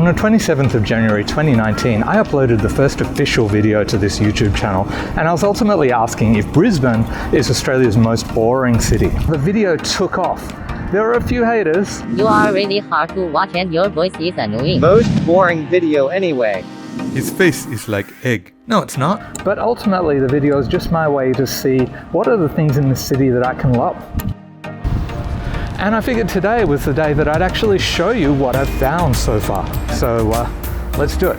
On the 27th of January 2019, I uploaded the first official video to this YouTube channel, and I was ultimately asking if Brisbane is Australia's most boring city. The video took off. There were a few haters. You are really hard to watch and your voice is annoying. Most boring video anyway. His face is like egg. No, it's not. But ultimately, the video is just my way to see what are the things in this city that I can love. And I figured today was the day that I'd actually show you what I've found so far. So let's do it.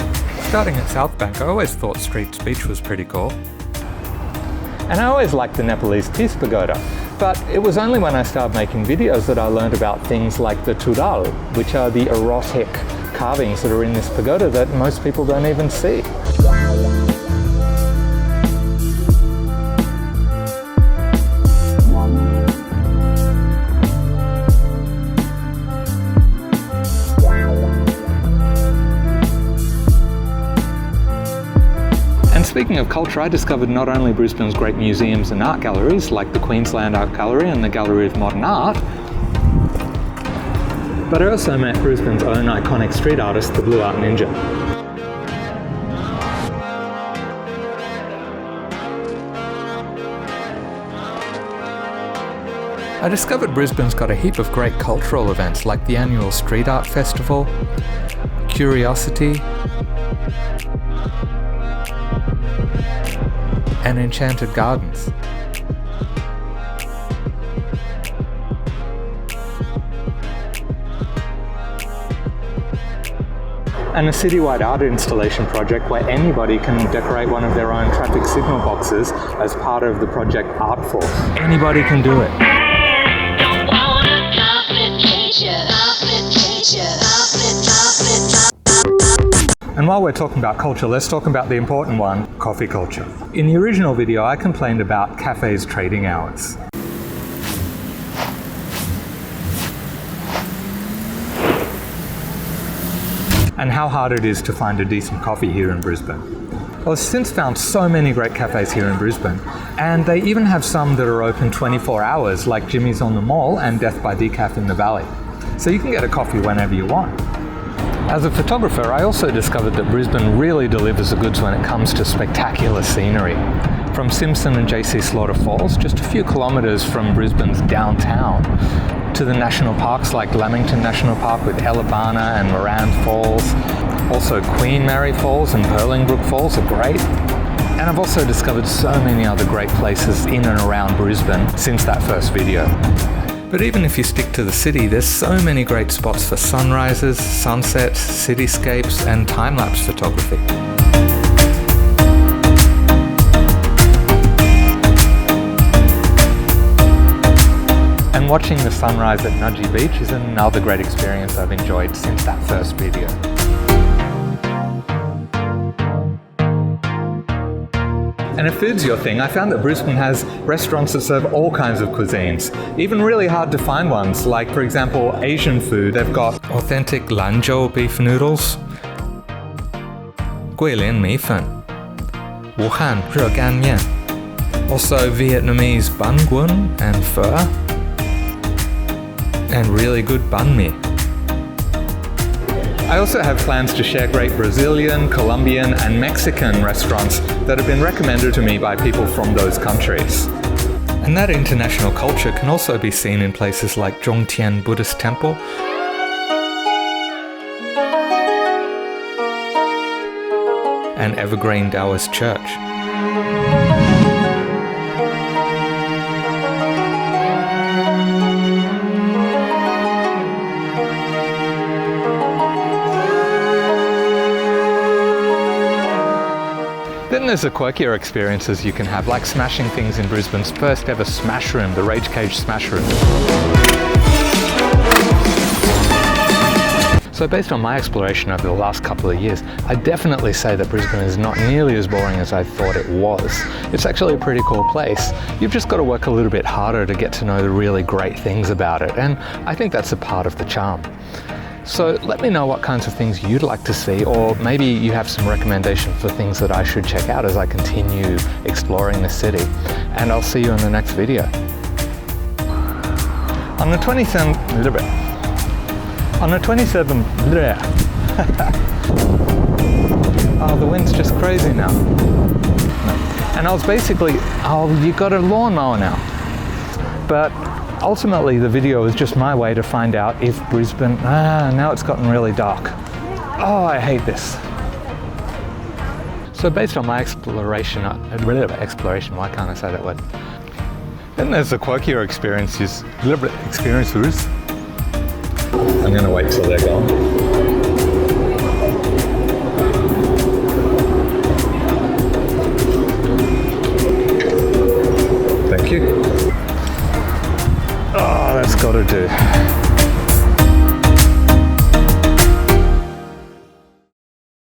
Starting at South Bank, I always thought Street's Beach was pretty cool. And I always liked the Nepalese Peace Pagoda. But it was only when I started making videos that I learned about things like the Tudal, which are the erotic carvings that are in this pagoda that most people don't even see. Speaking of culture, I discovered not only Brisbane's great museums and art galleries like the Queensland Art Gallery and the Gallery of Modern Art, but I also met Brisbane's own iconic street artist, the Blue Art Ninja. I discovered Brisbane's got a heap of great cultural events like the annual Street Art Festival, Curiosity, and Enchanted Gardens. And a citywide art installation project where anybody can decorate one of their own traffic signal boxes as part of the project Artful. Anybody can do it. And while we're talking about culture, let's talk about the important one, coffee culture. In the original video, I complained about cafes' trading hours. And how hard it is to find a decent coffee here in Brisbane. Well, I've since found so many great cafes here in Brisbane, and they even have some that are open 24 hours, like Jimmy's on the Mall and Death by Decaf in the Valley. So you can get a coffee whenever you want. As a photographer, I also discovered that Brisbane really delivers the goods when it comes to spectacular scenery. From Simpson and JC Slaughter Falls, just a few kilometres from Brisbane's downtown, to the national parks like Lamington National Park with Ellabana and Moran Falls. Also Queen Mary Falls and Purlingbrook Falls are great. And I've also discovered so many other great places in and around Brisbane since that first video. But even if you stick to the city, there's so many great spots for sunrises, sunsets, cityscapes, and time-lapse photography. And watching the sunrise at Nudgee Beach is another great experience I've enjoyed since that first video. And if food's your thing, I found that Brisbane has restaurants that serve all kinds of cuisines, even really hard to find ones, like for example Asian food. They've got authentic Lanzhou beef noodles, Guilin Mi Fen, Wuhan Re Gan Mian, also Vietnamese bun guon and pho, and really good banh mi. I also have plans to share great Brazilian, Colombian, and Mexican restaurants that have been recommended to me by people from those countries. And that international culture can also be seen in places like Zhongtian Buddhist Temple, and Evergreen Taoist Church. Then there's the quirkier experiences you can have, like smashing things in Brisbane's first ever smash room, the Rage Cage Smash Room. So based on my exploration over the last couple of years, I definitely say that Brisbane is not nearly as boring as I thought it was. It's actually a pretty cool place. You've just got to work a little bit harder to get to know the really great things about it, and I think that's a part of the charm. So let me know what kinds of things you'd like to see, or maybe you have some recommendations for things that I should check out as I continue exploring the city. And I'll see you in the next video. On the 27th Oh, the wind's just crazy now. And I was basically, oh, you got a lawnmower now. But ultimately the video was just my way to find out if Brisbane, now it's gotten really dark. Oh, I hate this. So based on my exploration, why can't I say that word? Then there's the quirkier experiences. I'm gonna wait till they're gone. Thank you. Oh, that's gotta do.